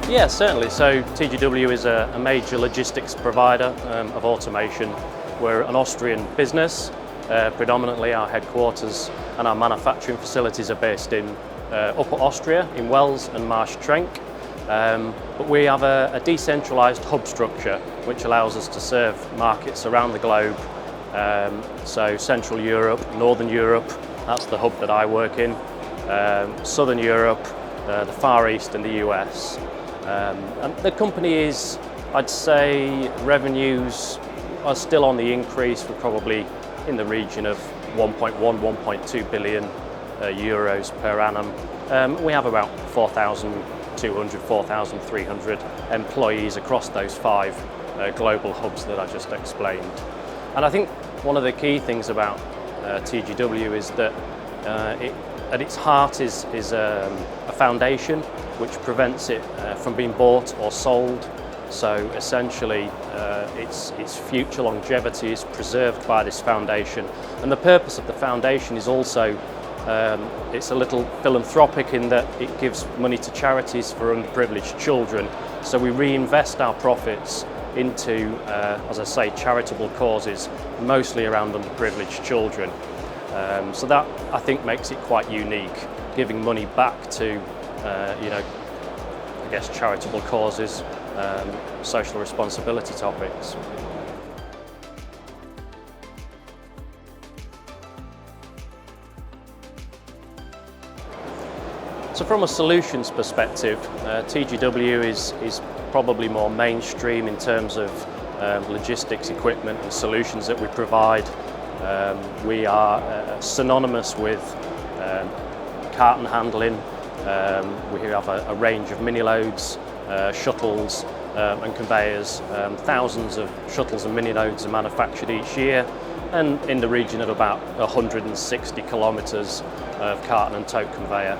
Yeah, certainly. So TGW is a major logistics provider of automation. We're an Austrian business. Predominantly our headquarters and our manufacturing facilities are based in Upper Austria, in Wels and Marsh-Trenk. But we have a decentralised hub structure which allows us to serve markets around the globe. So Central Europe, Northern Europe, that's the hub that I work in. Southern Europe, the Far East and the US. And the company is, I'd say, revenues are still on the increase. We're probably in the region of 1.1, 1.2 billion euros per annum. We have about 4,200, 4,300 employees across those 5 global hubs that I just explained. And I think one of the key things about TGW is that at its heart is a foundation which prevents it from being bought or sold. So essentially its future longevity is preserved by this foundation. And the purpose of the foundation is also, it's a little philanthropic in that it gives money to charities for underprivileged children. So we reinvest our profits into, as I say, charitable causes, mostly around underprivileged children. So that, I think, makes it quite unique, giving money back to, I guess, charitable causes, social responsibility topics. So from a solutions perspective, TGW is probably more mainstream in terms of logistics equipment and solutions that we provide. We are synonymous with carton handling. We have a range of mini loads, shuttles and conveyors. Thousands of shuttles and mini loads are manufactured each year, and in the region of about 160 kilometres of carton and tote conveyor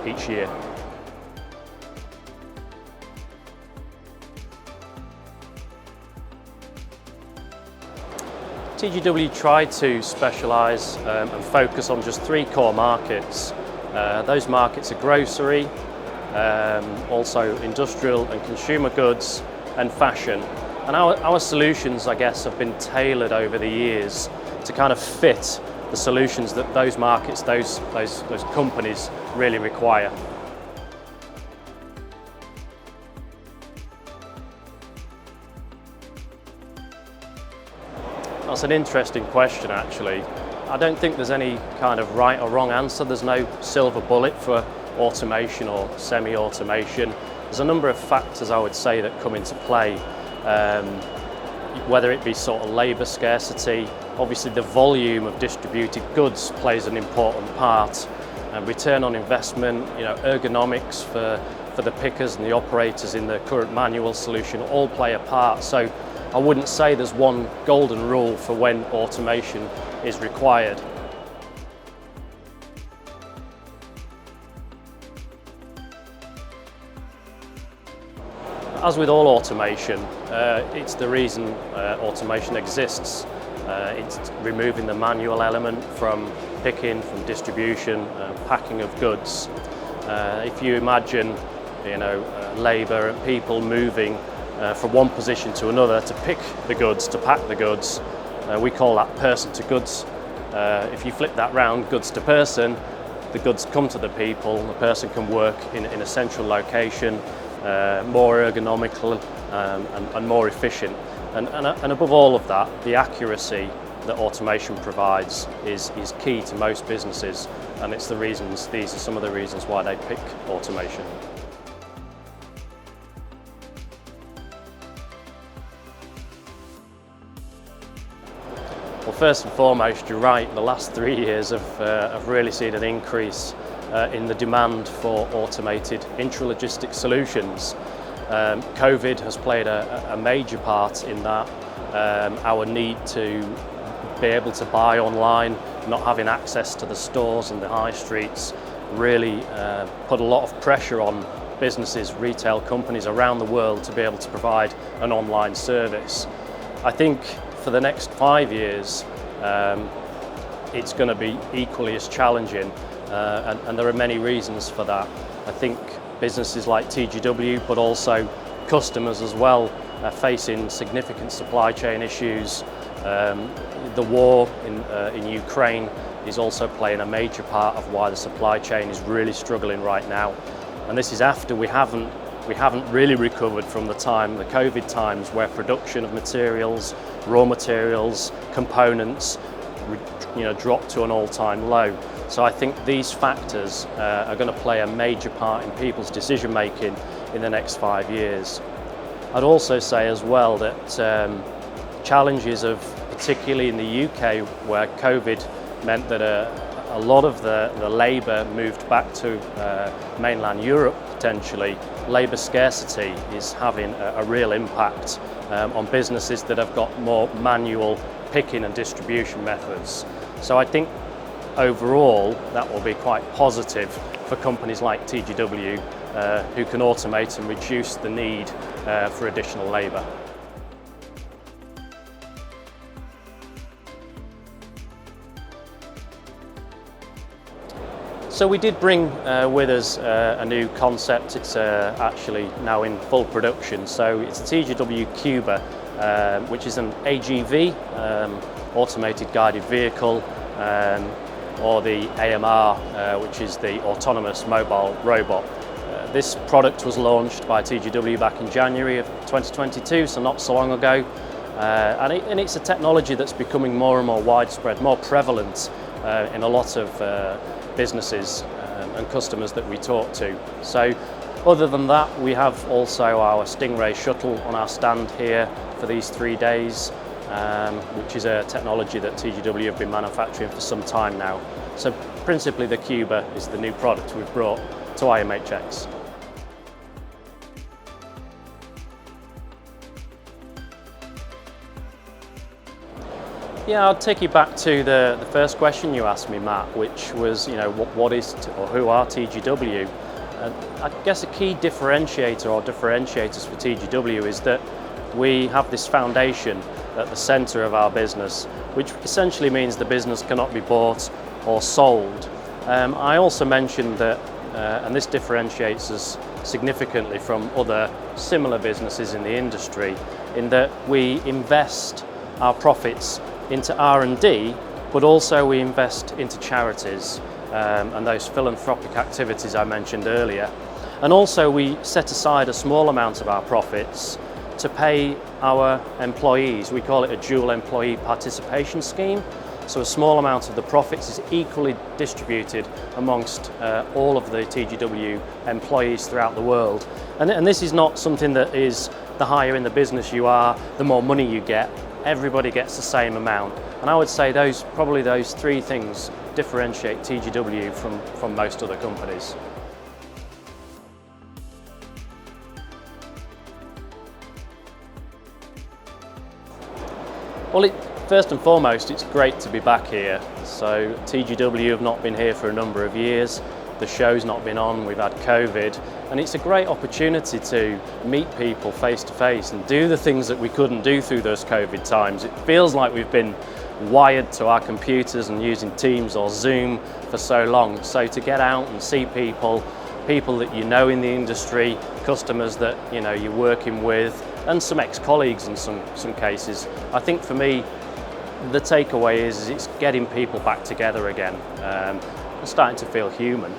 each year. TGW tried to specialise and focus on just 3 core markets. Those markets are grocery, also industrial and consumer goods, and fashion. And our solutions, I guess, have been tailored over the years to kind of fit the solutions that those markets, those companies really require. That's an interesting question, actually. I don't think there's any kind of right or wrong answer. There's no silver bullet for automation or semi-automation. There's a number of factors, I would say, that come into play. Whether it be sort of labour scarcity, obviously the volume of distributed goods plays an important part. Return on investment, ergonomics for the pickers and the operators in the current manual solution all play a part. So I wouldn't say there's one golden rule for when automation is required. As with all automation, it's the reason automation exists. It's removing the manual element from picking, from distribution, packing of goods. If you imagine, labour and people moving from one position to another to pick the goods, to pack the goods, we call that person to goods. If you flip that round, goods to person, the goods come to the people, the person can work in a central location, more ergonomical and more efficient. And above all of that, the accuracy that automation provides is key to most businesses, and these are some of the reasons why they pick automation. Well, first and foremost, you're right, the last 3 years have really seen an increase in the demand for automated intralogistics solutions. COVID has played a major part in that. Our need to be able to buy online, not having access to the stores and the high streets, really put a lot of pressure on businesses, retail companies around the world to be able to provide an online service. I think for the next 5 years, it's going to be equally as challenging, and there are many reasons for that. I think businesses like TGW, but also customers as well, facing significant supply chain issues. The war in Ukraine is also playing a major part of why the supply chain is really struggling right now. And this is after we haven't really recovered from the COVID times, where production of materials, raw materials, components, dropped to an all-time low. So I think these factors are going to play a major part in people's decision making in the next 5 years. I'd also say as well that challenges of, particularly in the UK, where COVID meant that a lot of the labour moved back to mainland Europe potentially, labour scarcity is having a real impact on businesses that have got more manual picking and distribution methods. So I think overall that will be quite positive for companies like TGW who can automate and reduce the need for additional labour. So we did bring with us a new concept. It's actually now in full production. So it's a TGW Cuba, which is an AGV, automated guided vehicle, or the AMR, which is the autonomous mobile robot. This product was launched by TGW back in January of 2022, so not so long ago. And it's a technology that's becoming more and more widespread, more prevalent in a lot of businesses and customers that we talk to. So other than that, we have also our Stingray shuttle on our stand here for these 3 days, which is a technology that TGW have been manufacturing for some time now. So principally the Cuba is the new product we've brought to IMHX. Yeah, I'll take you back to the first question you asked me, Matt, which was, what is or who are TGW? I guess a key differentiator or differentiators for TGW is that we have this foundation at the centre of our business, which essentially means the business cannot be bought or sold. I also mentioned that, and this differentiates us significantly from other similar businesses in the industry, in that we invest our profits into R&D, but also we invest into charities and those philanthropic activities I mentioned earlier. And also we set aside a small amount of our profits to pay our employees. We call it a dual employee participation scheme. So a small amount of the profits is equally distributed amongst all of the TGW employees throughout the world. And this is not something that is the higher in the business you are, the more money you get. Everybody gets the same amount. And I would say probably those three things differentiate TGW from most other companies. Well, first and foremost, it's great to be back here. So TGW have not been here for a number of years. The show's not been on, we've had COVID, and it's a great opportunity to meet people face to face and do the things that we couldn't do through those COVID times. It feels like we've been wired to our computers and using Teams or Zoom for so long. So to get out and see people that you know in the industry, customers that you're working with, and some ex-colleagues in some cases. I think for me, the takeaway is it's getting people back together again. Starting to feel human.